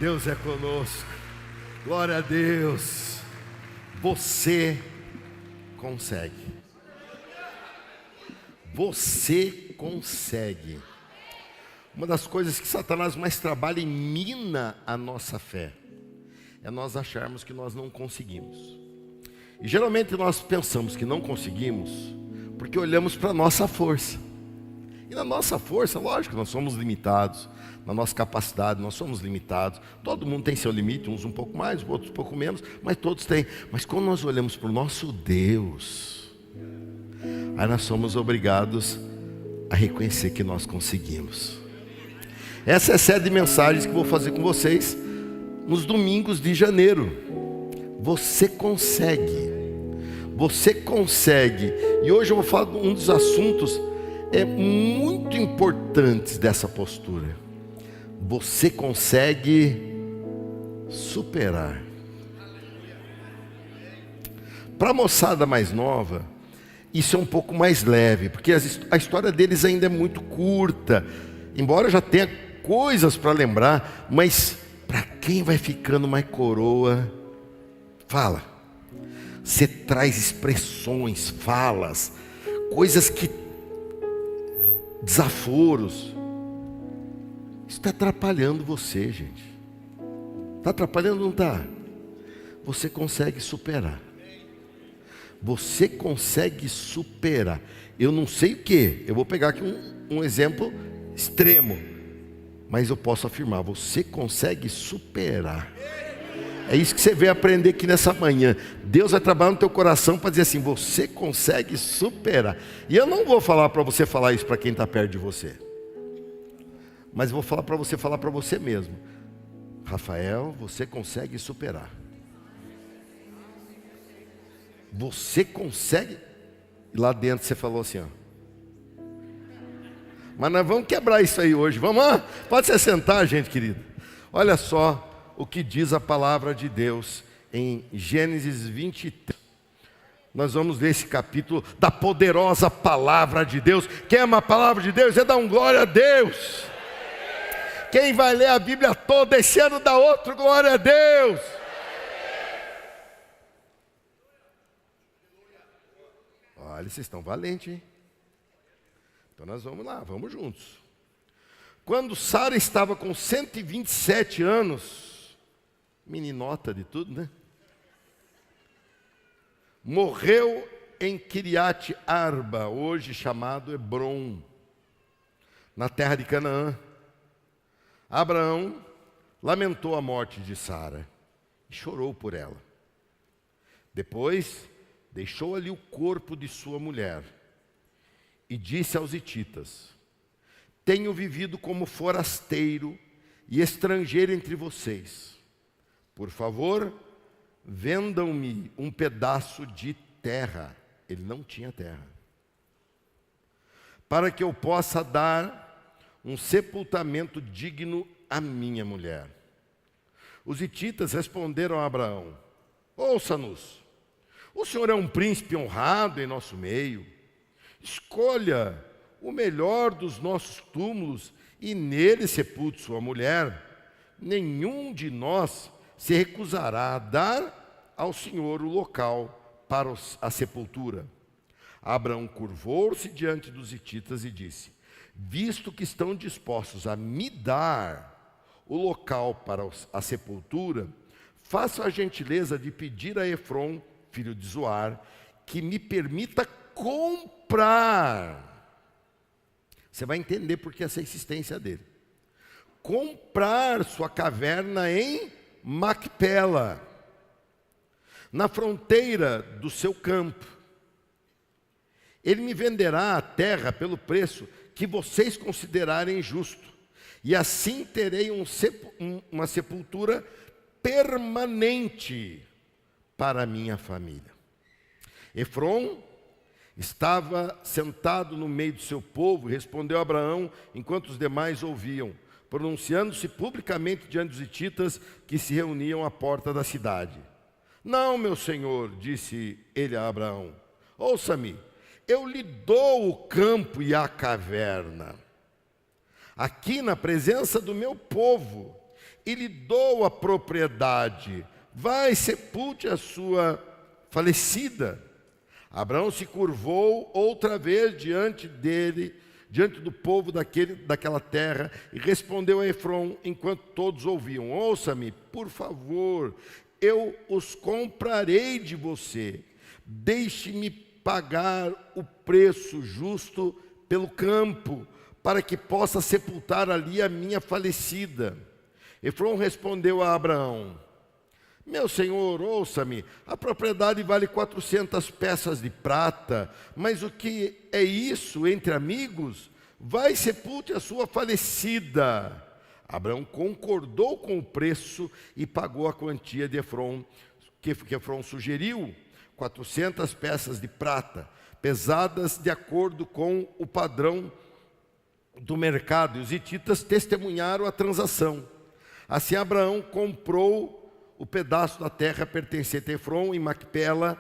Deus é conosco. Glória a Deus. Você consegue. Você consegue. Uma das coisas que Satanás mais trabalha e mina a nossa fé é nós acharmos que nós não conseguimos. E geralmente nós pensamos que não conseguimos porque olhamos para a nossa força. E na nossa força, lógico, nós somos limitados. Na nossa capacidade, nós somos limitados. Todo mundo tem seu limite, uns um pouco mais, outros um pouco menos, mas todos têm. Mas quando nós olhamos para o nosso Deus, aí nós somos obrigados a reconhecer que nós conseguimos. Essa é a série de mensagens que vou fazer com vocês nos domingos de janeiro. Você consegue. Você consegue. E hoje eu vou falar de um dos assuntos muito importantes dessa postura. Você consegue superar. Para a moçada mais nova, isso é um pouco mais leve, porque a história deles ainda é muito curta. Embora já tenha coisas para lembrar, mas para quem vai ficando mais coroa, fala. Você traz expressões, falas, coisas que desaforos. Isso está atrapalhando você, gente. Está atrapalhando ou não está? Você consegue superar. Você consegue superar. Eu não sei o que. Eu vou pegar aqui um exemplo extremo. Mas eu posso afirmar, você consegue superar. É isso que você veio aprender aqui nessa manhã. Deus vai trabalhar no teu coração para dizer assim, você consegue superar. E eu não vou falar para você falar isso para quem está perto de você. Mas vou falar para você mesmo. Rafael, você consegue superar. Você consegue. E lá dentro você falou assim, ó. Mas nós vamos quebrar isso aí hoje. Vamos lá? Pode se sentar, gente querida. Olha só o que diz a palavra de Deus em Gênesis 23. Nós vamos ver esse capítulo da poderosa palavra de Deus. Quem ama a palavra de Deus é dar um glória a Deus. Quem vai ler a Bíblia toda esse ano dá outro glória a Deus. Olha, vocês estão valentes, hein? Então nós vamos lá, vamos juntos. Quando Sara estava com 127 anos, meninota de tudo, né? Morreu em Kiriat Arba, hoje chamado Hebron, na terra de Canaã. Abraão lamentou a morte de Sara e chorou por ela. Depois, deixou ali o corpo de sua mulher e disse aos hititas: tenho vivido como forasteiro e estrangeiro entre vocês. Por favor, vendam-me um pedaço de terra. Ele não tinha terra. Para que eu possa dar um sepultamento digno à minha mulher. Os hititas responderam a Abraão: ouça-nos, o senhor é um príncipe honrado em nosso meio. Escolha o melhor dos nossos túmulos e nele sepulte sua mulher. Nenhum de nós se recusará a dar ao senhor o local para a sepultura. Abraão curvou-se diante dos hititas e disse: visto que estão dispostos a me dar o local para a sepultura, façam a gentileza de pedir a Efron, filho de Zoar, que me permita comprar. Você vai entender por que essa insistência dele. Comprar sua caverna em Macpela, na fronteira do seu campo. Ele me venderá a terra pelo preço que vocês considerarem justo, e assim terei uma sepultura permanente para a minha família. Efron estava sentado no meio do seu povo e respondeu a Abraão enquanto os demais ouviam, pronunciando-se publicamente diante dos hititas que se reuniam à porta da cidade. Não, meu senhor, disse ele a Abraão, ouça-me, eu lhe dou o campo e a caverna, aqui na presença do meu povo, e lhe dou a propriedade. Vai, sepulte a sua falecida. Abraão se curvou outra vez diante do povo daquela terra, e respondeu a Efrom, enquanto todos ouviam: ouça-me, por favor, eu os comprarei de você. Deixe-me pagar o preço justo pelo campo, para que possa sepultar ali a minha falecida. Efrom respondeu a Abraão: meu senhor, ouça-me, a propriedade vale 400 peças de prata, mas o que é isso entre amigos? Vai, sepulte a sua falecida. Abraão concordou com o preço e pagou a quantia de Efrom, que Efrom sugeriu, 400 peças de prata, pesadas de acordo com o padrão do mercado, e os hititas testemunharam a transação. Assim Abraão comprou o pedaço da terra pertencente a Efrom, em Macpela,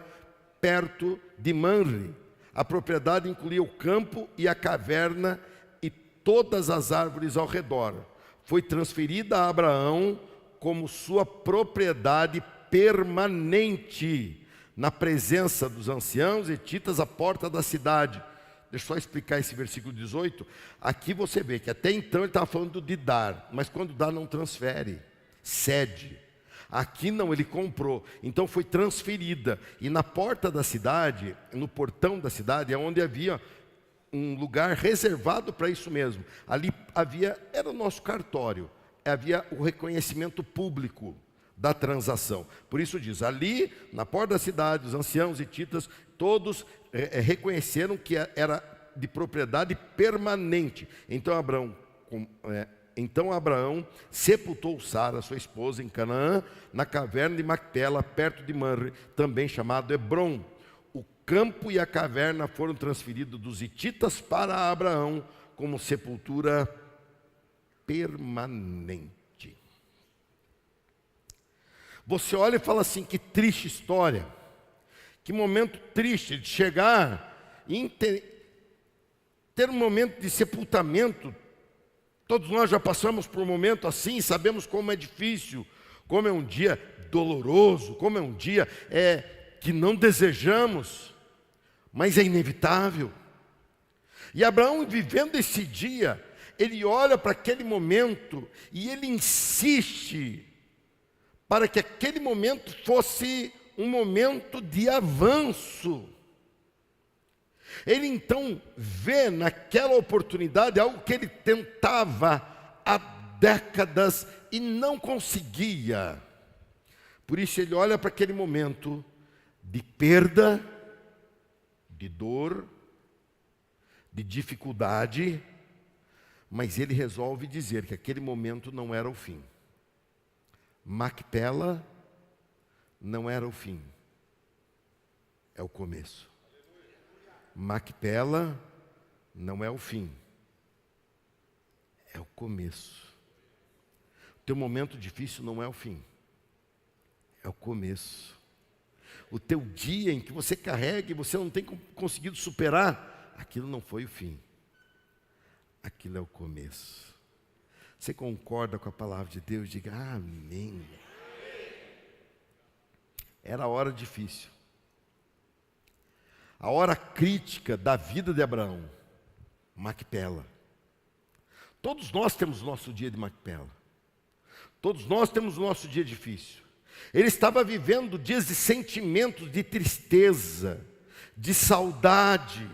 perto de Mamre. A propriedade incluía o campo e a caverna e todas as árvores ao redor. Foi transferida a Abraão como sua propriedade permanente, na presença dos anciãos hititas à porta da cidade. Deixa eu só explicar esse versículo 18. Aqui você vê que até então ele estava falando de dar, mas quando dá não transfere, cede. Aqui não, ele comprou, então foi transferida. E na porta da cidade, no portão da cidade, é onde havia um lugar reservado para isso mesmo. Ali era o nosso cartório, havia o reconhecimento público da transação. Por isso diz, ali na porta da cidade, os anciãos hititas, todos reconheceram que era de propriedade permanente. Então Abraão sepultou Sara, sua esposa, em Canaã, na caverna de Macpela, perto de Mamre, também chamado Hebrom. O campo e a caverna foram transferidos dos hititas para Abraão como sepultura permanente. Você olha e fala assim, que triste história, que momento triste de chegar e ter um momento de sepultamento. Todos nós já passamos por um momento assim, sabemos como é difícil, como é um dia doloroso, como é um dia que não desejamos, mas é inevitável. E Abraão, vivendo esse dia, ele olha para aquele momento e ele insiste para que aquele momento fosse um momento de avanço. Ele então vê naquela oportunidade algo que ele tentava há décadas e não conseguia. Por isso ele olha para aquele momento de perda, de dor, de dificuldade, mas ele resolve dizer que aquele momento não era o fim. Macpela não era o fim, é o começo. Macpela não é o fim, é o começo. O teu momento difícil não é o fim, é o começo. O teu dia em que você carrega e você não tem conseguido superar, aquilo não foi o fim, aquilo é o começo. Você concorda com a palavra de Deus? Diga amém. Era a hora difícil, a hora crítica da vida de Abraão, Macpela. Todos nós temos o nosso dia de Macpela, todos nós temos o nosso dia difícil. Ele estava vivendo dias de sentimentos de tristeza, de saudade,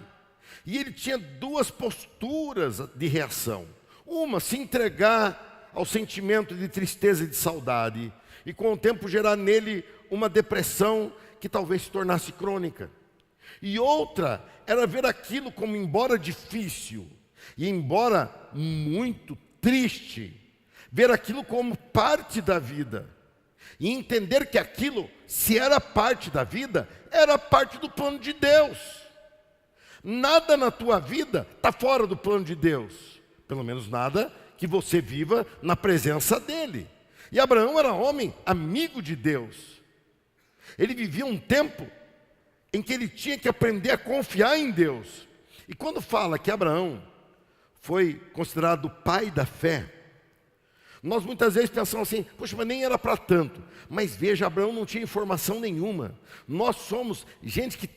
e ele tinha duas posturas de reação. Uma, se entregar ao sentimento de tristeza e de saudade, e com o tempo gerar nele uma depressão que talvez se tornasse crônica. E outra, era ver aquilo como, embora difícil, e embora muito triste, ver aquilo como parte da vida, e entender que aquilo, se era parte da vida, era parte do plano de Deus. Nada na tua vida está fora do plano de Deus. Pelo menos nada que você viva na presença dele. E Abraão era homem, amigo de Deus. Ele vivia um tempo em que ele tinha que aprender a confiar em Deus. E quando fala que Abraão foi considerado o pai da fé, Nós muitas vezes pensamos assim, poxa, mas nem era para tanto. Mas veja, Abraão não tinha informação nenhuma. Nós somos gente que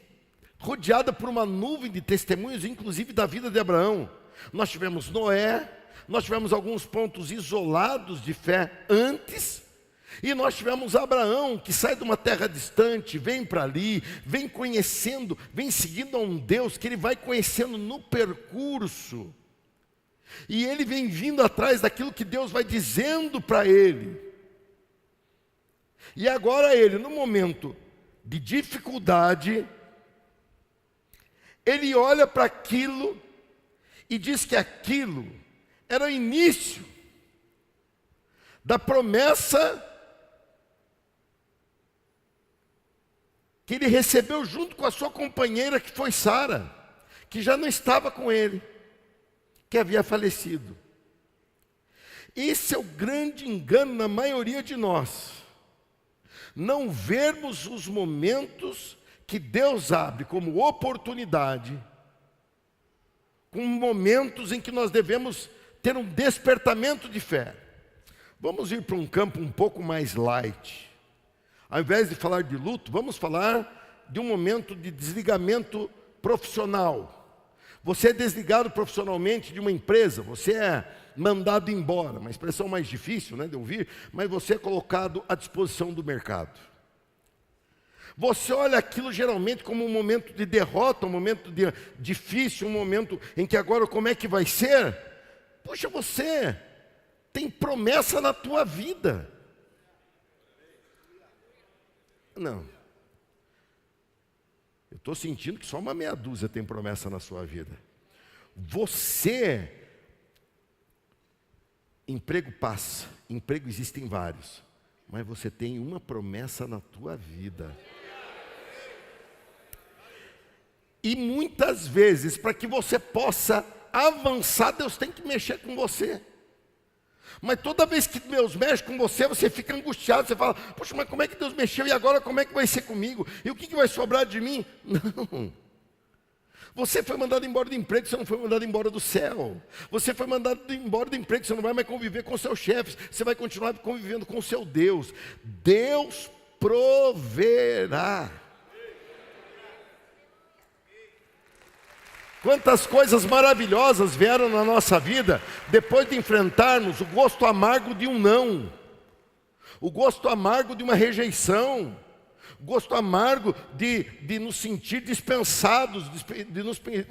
rodeada por uma nuvem de testemunhos, inclusive da vida de Abraão. Nós tivemos Noé, nós tivemos alguns pontos isolados de fé antes, e nós tivemos Abraão, que sai de uma terra distante, vem para ali, vem conhecendo, vem seguindo a um Deus que ele vai conhecendo no percurso. E ele vem vindo atrás daquilo que Deus vai dizendo para ele. E agora ele, no momento de dificuldade, ele olha para aquilo e diz que aquilo era o início da promessa que ele recebeu junto com a sua companheira, que foi Sara, que já não estava com ele, que havia falecido. Esse é o grande engano na maioria de nós, não vermos os momentos que Deus abre como oportunidade, como momentos em que nós devemos ter um despertamento de fé. Vamos ir para um campo um pouco mais light. Ao invés de falar de luto, vamos falar de um momento de desligamento profissional. Você é desligado profissionalmente de uma empresa, você é mandado embora, uma expressão mais difícil, né, de ouvir, mas você é colocado à disposição do mercado. Você olha aquilo geralmente como um momento de derrota, um momento difícil, um momento em que agora como é que vai ser? Puxa, você tem promessa na tua vida. Não. Eu estou sentindo que só uma meia dúzia tem promessa na sua vida. Você, emprego passa, emprego existem vários, mas você tem uma promessa na tua vida. E muitas vezes, para que você possa avançar, Deus tem que mexer com você. Mas toda vez que Deus mexe com você, você fica angustiado, você fala, poxa, mas como é que Deus mexeu e agora como é que vai ser comigo? E o que vai sobrar de mim? Não. Você foi mandado embora do emprego, você não foi mandado embora do céu. Você foi mandado embora do emprego, você não vai mais conviver com seus chefes, você vai continuar convivendo com o seu Deus. Deus proverá. Quantas coisas maravilhosas vieram na nossa vida depois de enfrentarmos o gosto amargo de um não, o gosto amargo de uma rejeição, o gosto amargo de nos sentir dispensados, de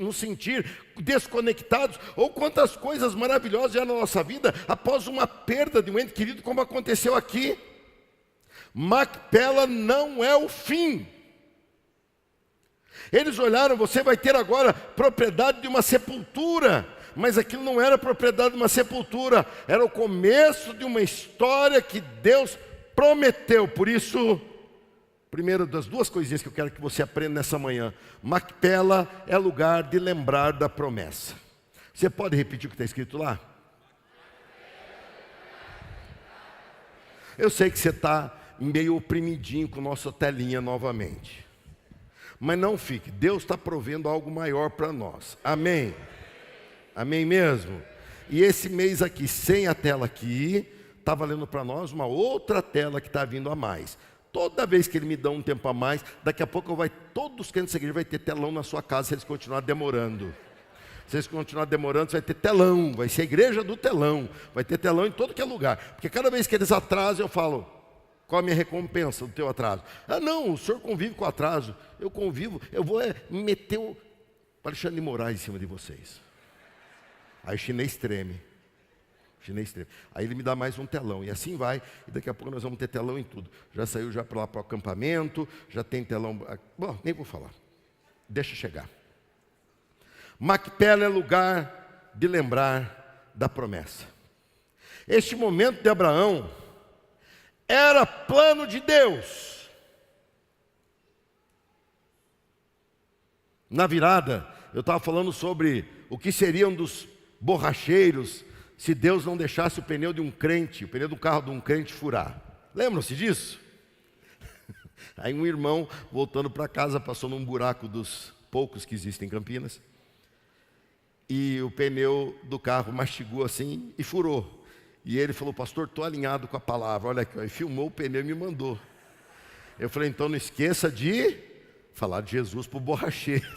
nos sentir desconectados, ou quantas coisas maravilhosas vieram na nossa vida após uma perda de um ente querido, como aconteceu aqui. Macpela não é o fim. Eles olharam, você vai ter agora propriedade de uma sepultura, mas aquilo não era propriedade de uma sepultura, era o começo de uma história que Deus prometeu. Por isso, primeiro das duas coisinhas que eu quero que você aprenda nessa manhã: Macpela é lugar de lembrar da promessa. Você pode repetir o que está escrito lá? Eu sei que você está meio oprimidinho com nossa telinha novamente. Mas não fique, Deus está provendo algo maior para nós. Amém? Amém mesmo? E esse mês aqui, sem a tela aqui, está valendo para nós uma outra tela que está vindo a mais. Toda vez que ele me dá um tempo a mais, daqui a pouco todos os crentes da igreja vai ter telão na sua casa se eles continuarem demorando. Se eles continuarem demorando, você vai ter telão, vai ser a igreja do telão, vai ter telão em todo que é lugar. Porque cada vez que eles atrasam, eu falo, qual a minha recompensa do teu atraso? Ah não, o senhor convive com atraso. Eu convivo, eu vou meter o Alexandre de Moraes em cima de vocês. Aí o chinês treme. Aí ele me dá mais um telão, e assim vai, e daqui a pouco nós vamos ter telão em tudo. Já saiu já para lá para o acampamento, já tem telão, bom, nem vou falar, deixa chegar. Macpela é lugar de lembrar da promessa. Este momento de Abraão era plano de Deus. Na virada, eu estava falando sobre o que seriam dos borracheiros se Deus não deixasse o pneu de um crente, o pneu do carro de um crente furar. Lembram-se disso? Aí um irmão, voltando para casa, passou num buraco dos poucos que existem em Campinas, e o pneu do carro mastigou assim e furou. E ele falou, pastor, estou alinhado com a palavra. Olha aqui, ó, e filmou o pneu e me mandou. Eu falei, então não esqueça de falar de Jesus para o borracheiro.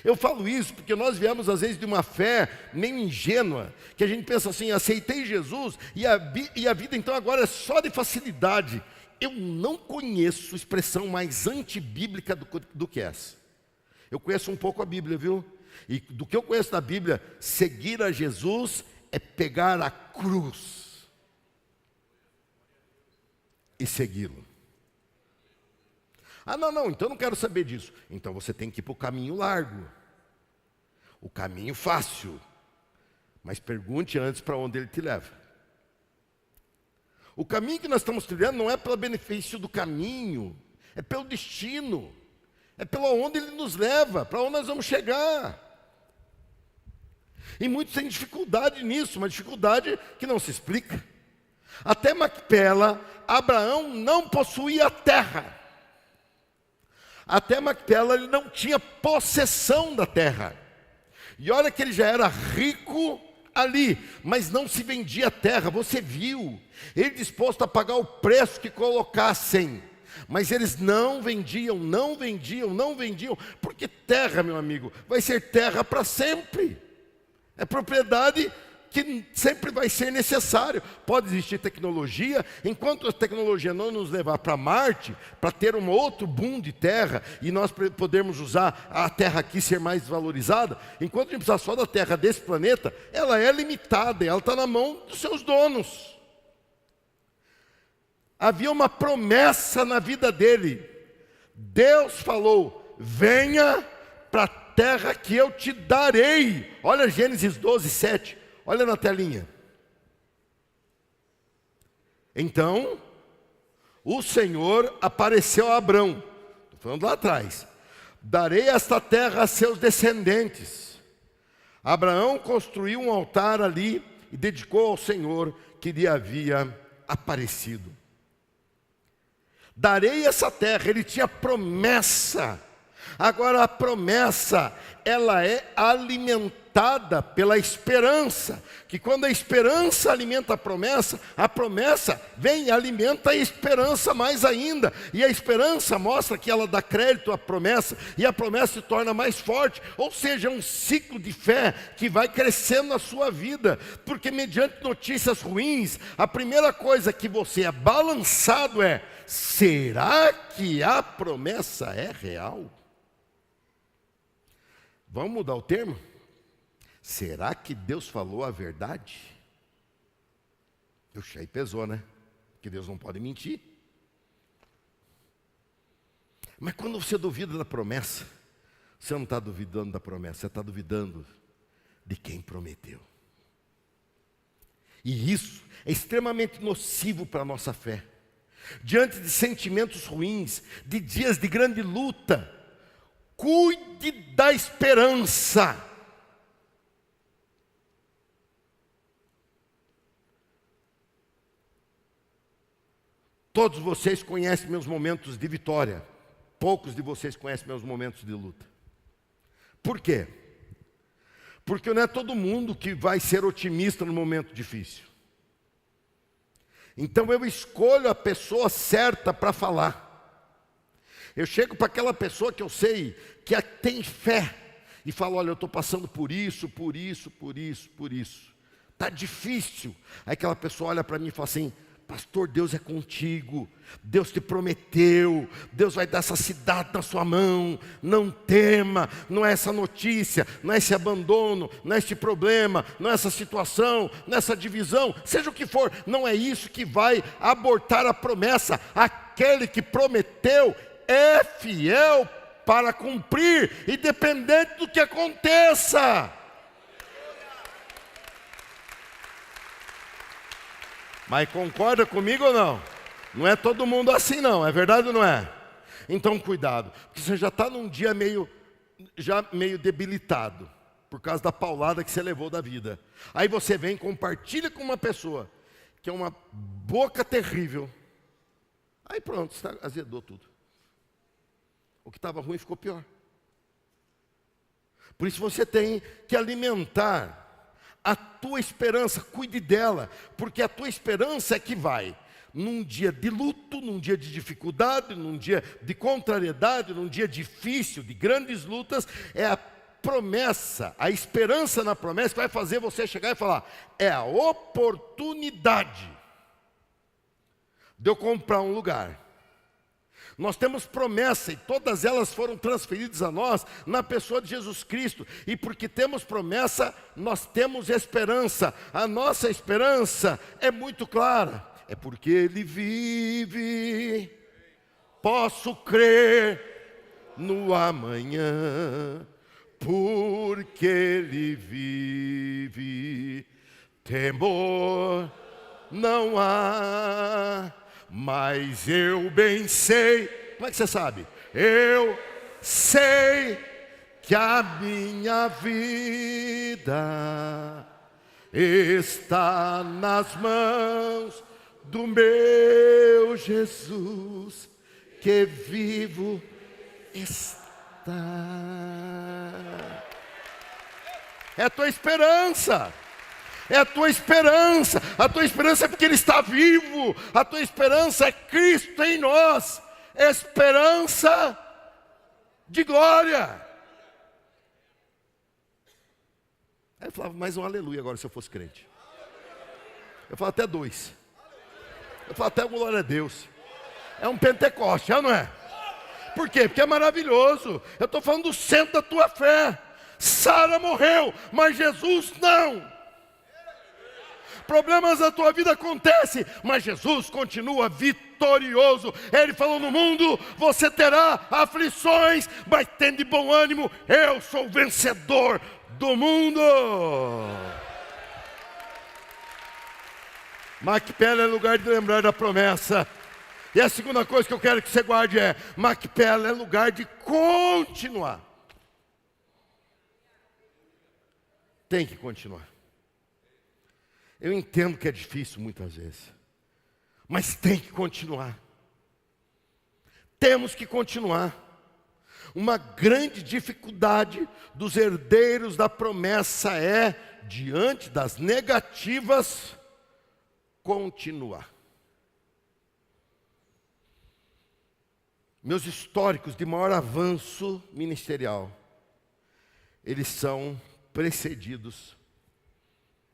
Eu falo isso porque nós viemos às vezes de uma fé meio ingênua, que a gente pensa assim, aceitei Jesus e a vida então agora é só de facilidade. Eu não conheço expressão mais antibíblica do que essa. Eu conheço um pouco a Bíblia, viu? E do que eu conheço da Bíblia, seguir a Jesus é pegar a cruz e segui-lo. Ah, não, então eu não quero saber disso. Então você tem que ir para o caminho largo, o caminho fácil. Mas pergunte antes para onde ele te leva. O caminho que nós estamos trilhando não é pelo benefício do caminho, é pelo destino, é pelo onde ele nos leva, para onde nós vamos chegar. E muitos têm dificuldade nisso, uma dificuldade que não se explica. Até Macpela, Abraão não possuía terra. Até Macpela ele não tinha possessão da terra. E olha que ele já era rico ali, mas não se vendia terra. Você viu, ele disposto a pagar o preço que colocassem. Mas eles não vendiam, porque terra, meu amigo, vai ser terra para sempre. É propriedade que sempre vai ser necessário. Pode existir tecnologia, enquanto a tecnologia não nos levar para Marte, para ter um outro boom de terra, e nós podermos usar a terra aqui ser mais valorizada, enquanto a gente precisar só da terra desse planeta, ela é limitada, ela está na mão dos seus donos. Havia uma promessa na vida dele. Deus falou, venha para a terra que eu te darei. Olha Gênesis 12, 7. Olha na telinha. Então, o Senhor apareceu a Abrão. Estou falando lá atrás. Darei esta terra a seus descendentes. Abraão construiu um altar ali e dedicou ao Senhor que lhe havia aparecido. Darei essa terra, ele tinha promessa. Agora a promessa, ela é alimentada pela esperança, que quando a esperança alimenta a promessa vem e alimenta a esperança mais ainda, e a esperança mostra que ela dá crédito à promessa, e a promessa se torna mais forte, ou seja, é um ciclo de fé que vai crescendo na sua vida, porque mediante notícias ruins, a primeira coisa que você é balançado é, será que a promessa é real? Vamos mudar o termo? Será que Deus falou a verdade? Puxa, aí pesou, né? Que Deus não pode mentir. Mas quando você duvida da promessa, você não está duvidando da promessa, você está duvidando de quem prometeu. E isso é extremamente nocivo para a nossa fé. Diante de sentimentos ruins, de dias de grande luta, cuide da esperança. Todos vocês conhecem meus momentos de vitória. Poucos de vocês conhecem meus momentos de luta. Por quê? Porque não é todo mundo que vai ser otimista no momento difícil. Então eu escolho a pessoa certa para falar. Eu chego para aquela pessoa que eu sei que tem fé e falo, olha, eu estou passando por isso. Está difícil. Aí aquela pessoa olha para mim e fala assim, pastor, Deus é contigo, Deus te prometeu, Deus vai dar essa cidade na sua mão, não tema, não é essa notícia, não é esse abandono, não é esse problema, não é essa situação, não é essa divisão, seja o que for, não é isso que vai abortar a promessa. Aquele que prometeu é fiel para cumprir, independente do que aconteça. Mas concorda comigo ou não? Não é todo mundo assim não, é verdade ou não é? Então cuidado, porque você já está num dia meio debilitado, por causa da paulada que você levou da vida. Aí você vem e compartilha com uma pessoa, que é uma boca terrível. Aí pronto, você azedou tudo. O que estava ruim ficou pior. Por isso você tem que alimentar A tua esperança, cuide dela, porque a tua esperança é que vai, num dia de luto, num dia de dificuldade, num dia de contrariedade, num dia difícil, de grandes lutas, é a promessa, a esperança na promessa que vai fazer você chegar e falar: é a oportunidade de eu comprar um lugar. Nós temos promessa e todas elas foram transferidas a nós na pessoa de Jesus Cristo. E porque temos promessa, nós temos esperança. A nossa esperança é muito clara. É porque Ele vive, posso crer no amanhã. Porque Ele vive, temor não há. Mas eu bem sei. Como é que você sabe? Eu sei que a minha vida está nas mãos do meu Jesus, que vivo está. É a tua esperança. É a tua esperança. A tua esperança é porque Ele está vivo. A tua esperança é Cristo em nós. Esperança de glória. Aí eu falava mais um aleluia agora se eu fosse crente. Eu falava até 2. Eu falava até glória a Deus. É um Pentecoste, não é? Por quê? Porque é maravilhoso. Eu estou falando do centro da tua fé. Sara morreu, mas Jesus não. Problemas da tua vida acontecem, mas Jesus continua vitorioso. Ele falou: no mundo você terá aflições, mas tem de bom ânimo, eu sou o vencedor do mundo. Macpela é lugar de lembrar da promessa. E a segunda coisa que eu quero que você guarde é: Macpela é lugar de continuar. Tem que continuar. Eu entendo que é difícil muitas vezes, mas tem que continuar. Temos que continuar. Uma grande dificuldade dos herdeiros da promessa é, diante das negativas, continuar. Meus históricos de maior avanço ministerial, eles são precedidos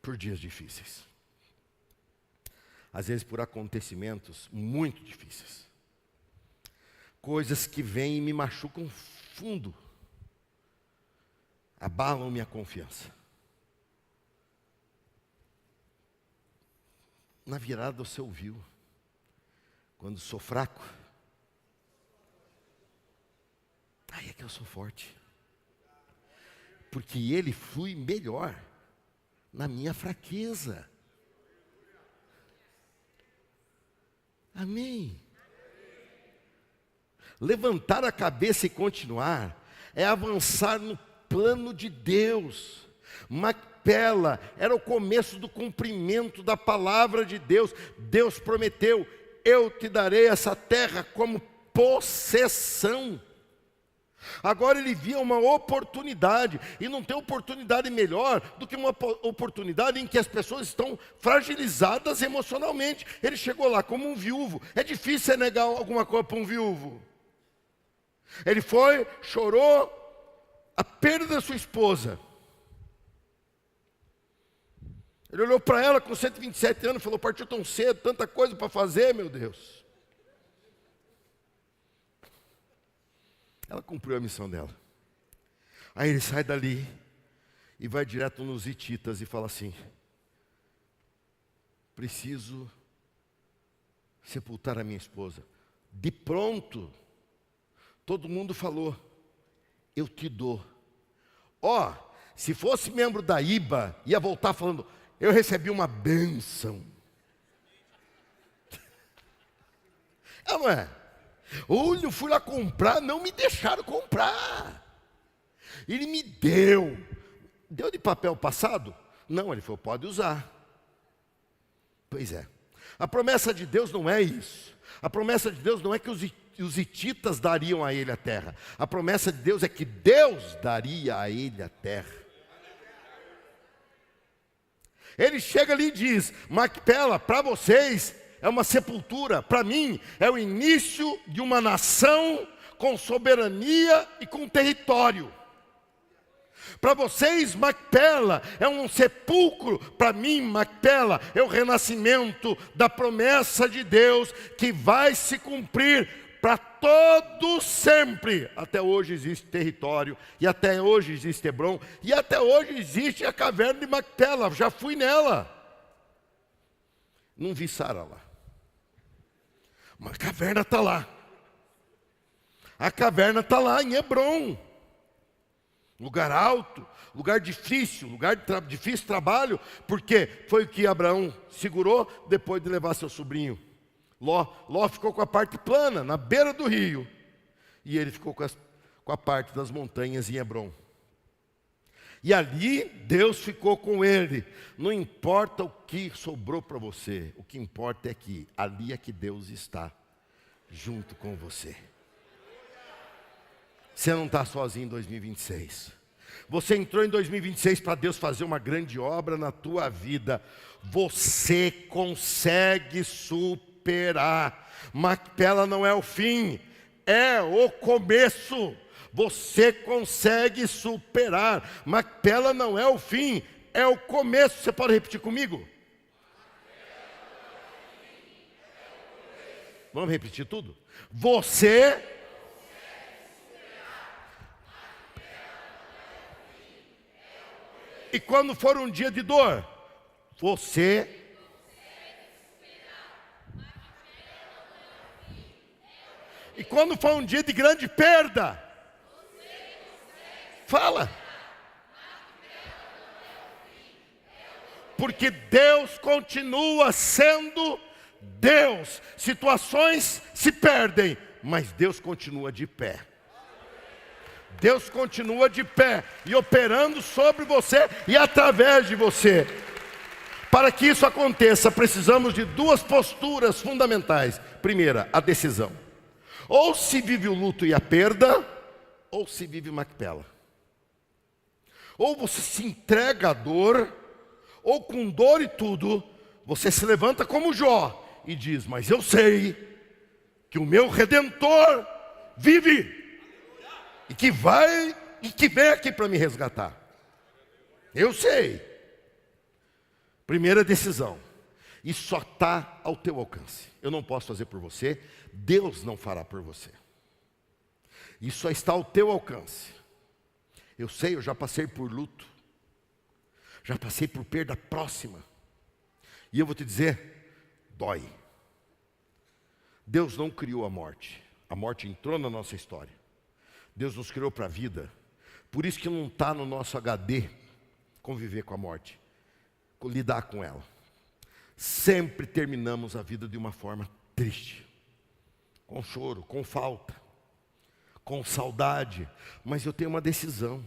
por dias difíceis. Às vezes por acontecimentos muito difíceis. Coisas que vêm e me machucam fundo. Abalam minha confiança. Na virada você ouviu: quando sou fraco, aí é que eu sou forte. Porque Ele flui melhor na minha fraqueza. Amém. Levantar a cabeça e continuar é avançar no plano de Deus. Macpela era o começo do cumprimento da palavra de Deus. Deus prometeu: eu te darei essa terra como possessão. Agora ele via uma oportunidade, e não tem oportunidade melhor do que uma oportunidade em que as pessoas estão fragilizadas emocionalmente. Ele chegou lá como um viúvo. É difícil negar alguma coisa para um viúvo. Ele foi, chorou a perda da sua esposa. Ele olhou para ela com 127 anos e falou: partiu tão cedo, tanta coisa para fazer, meu Deus. Ela cumpriu a missão dela. Aí ele sai dali e vai direto nos hititas e fala assim: preciso sepultar a minha esposa. De pronto, todo mundo falou: eu te dou. Ó, se fosse membro da IBA, ia voltar falando: eu recebi uma bênção. É, não é? Olha, eu fui lá comprar, não me deixaram comprar. Ele me deu. Deu de papel passado? Não, ele falou: pode usar. Pois é. A promessa de Deus não é isso. A promessa de Deus não é que os hititas dariam a ele a terra. A promessa de Deus é que Deus daria a ele a terra. Ele chega ali e diz: Macpela, para vocês é uma sepultura, para mim é o início de uma nação com soberania e com território. Para vocês, Macpela é um sepulcro. Para mim, Macpela é o renascimento da promessa de Deus que vai se cumprir para todo sempre. Até hoje existe território, e até hoje existe Hebrom, e até hoje existe a caverna de Macpela. Já fui nela. Não vi Sara lá. Uma caverna está lá. A caverna está lá em Hebrom. Lugar alto, lugar difícil, difícil trabalho, porque foi o que Abraão segurou depois de levar seu sobrinho. Ló ficou com a parte plana, na beira do rio, e ele ficou com a parte das montanhas em Hebrom. E ali Deus ficou com ele. Não importa o que sobrou para você, o que importa é que ali é que Deus está, junto com você. Você não está sozinho em 2026. Você entrou em 2026 para Deus fazer uma grande obra na tua vida. Você consegue superar. Macpela não é o fim, é o começo. Você consegue superar. Macpela não é o fim, é o começo. Você pode repetir comigo? Vamos repetir tudo? Você... E quando for um dia de dor, você... E quando for um dia de grande perda, fala. Porque Deus continua sendo Deus. Situações se perdem, mas Deus continua de pé. Deus continua de pé e operando sobre você e através de você. Para que isso aconteça, precisamos de duas posturas fundamentais. Primeira, a decisão. Ou se vive o luto e a perda, ou se vive Macpela. Ou você se entrega à dor, ou com dor e tudo, você se levanta como Jó e diz: mas eu sei que o meu Redentor vive. E que vem aqui para me resgatar. Eu sei. Primeira decisão. E só está ao teu alcance. Eu não posso fazer por você. Deus não fará por você. E só está ao teu alcance. Eu sei, eu já passei por luto. Já passei por perda próxima. E eu vou te dizer, dói. Deus não criou a morte. A morte entrou na nossa história. Deus nos criou para a vida. Por isso que não está no nosso HD conviver com a morte, lidar com ela. Sempre terminamos a vida de uma forma triste, com choro, com falta, com saudade. Mas eu tenho uma decisão.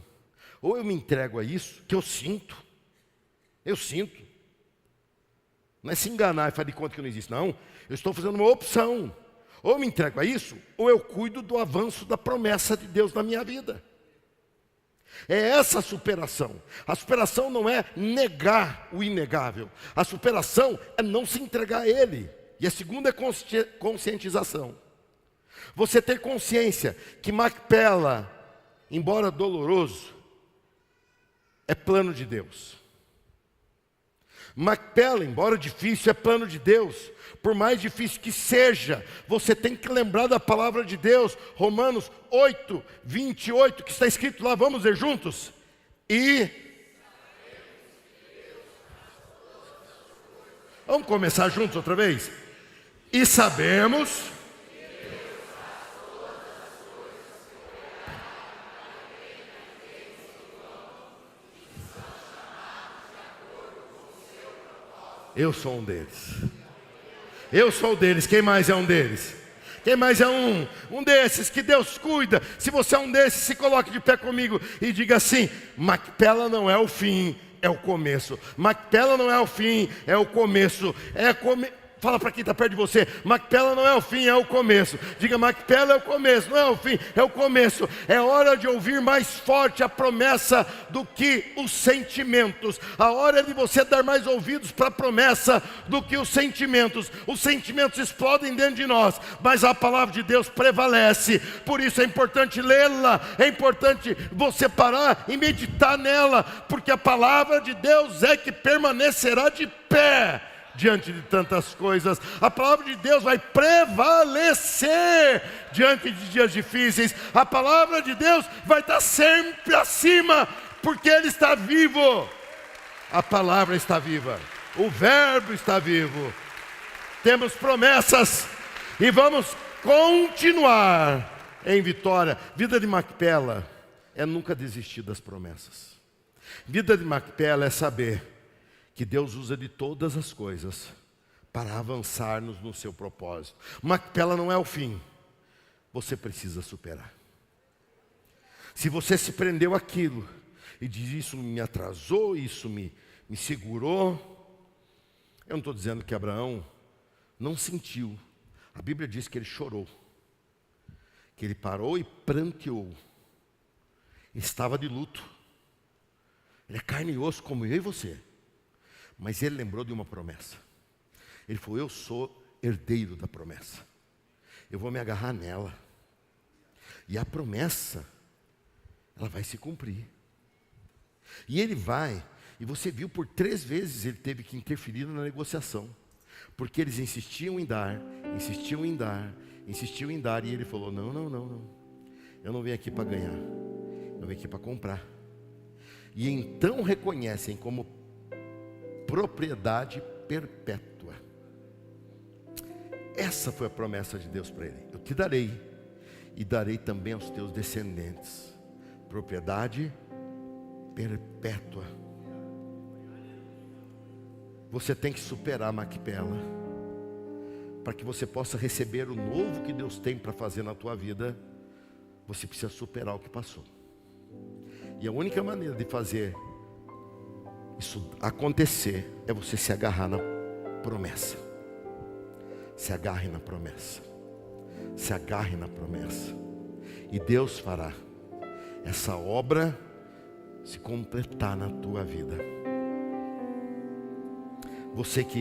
Ou eu me entrego a isso, que eu sinto. Não é se enganar e fazer de conta que não existe. Não, eu estou fazendo uma opção. Ou eu me entrego a isso, ou eu cuido do avanço da promessa de Deus na minha vida. É essa a superação. A superação não é negar o inegável. A superação é não se entregar a Ele. E a segunda é conscientização. Você ter consciência que Macpela, embora doloroso, é plano de Deus. Macpela, embora difícil, é plano de Deus. Por mais difícil que seja, você tem que lembrar da palavra de Deus. Romanos 8, 28, que está escrito lá, vamos ler juntos? Vamos começar juntos outra vez? E sabemos... Eu sou um deles. Eu sou deles. Quem mais é um deles? Quem mais é um desses que Deus cuida? Se você é um desses, se coloque de pé comigo e diga assim: Macpela não é o fim, é o começo. Macpela não é o fim, é o começo. Fala para quem está perto de você, Macpela não é o fim, é o começo. Diga, Macpela é o começo, não é o fim, é o começo. É hora de ouvir mais forte a promessa do que os sentimentos. A hora é de você dar mais ouvidos para a promessa do que os sentimentos. Os sentimentos explodem dentro de nós, mas a palavra de Deus prevalece. Por isso é importante lê-la, é importante você parar e meditar nela, porque a palavra de Deus é que permanecerá de pé diante de tantas coisas. A palavra de Deus vai prevalecer diante de dias difíceis. A palavra de Deus vai estar sempre acima, porque Ele está vivo. A palavra está viva, o verbo está vivo. Temos promessas e vamos continuar em vitória. Vida de Macpela é nunca desistir das promessas. Vida de Macpela é saber que Deus usa de todas as coisas para avançar-nos no seu propósito. Macpela não é o fim, você precisa superar. Se você se prendeu àquilo e diz, isso me atrasou, isso me segurou, eu não estou dizendo que Abraão não sentiu. A Bíblia diz que ele chorou, que ele parou e pranteou, estava de luto. Ele é carne e osso como eu e você. Mas ele lembrou de uma promessa. Ele falou, eu sou herdeiro da promessa. Eu vou me agarrar nela. E a promessa, ela vai se cumprir. E ele vai, e você viu por 3 vezes ele teve que interferir na negociação. Porque eles insistiam em dar, insistiam em dar, insistiam em dar. E ele falou, não. Eu não venho aqui para ganhar. Eu venho aqui para comprar. E então reconhecem como propriedade perpétua. Essa foi a promessa de Deus para ele. Eu te darei, e darei também aos teus descendentes. Propriedade perpétua. Você tem que superar Macpela, para que você possa receber o novo que Deus tem para fazer na tua vida. Você precisa superar o que passou. E a única maneira de fazer isso acontecer é você se agarrar na promessa. Se agarre na promessa. Se agarre na promessa. E Deus fará essa obra se completar na tua vida. Você que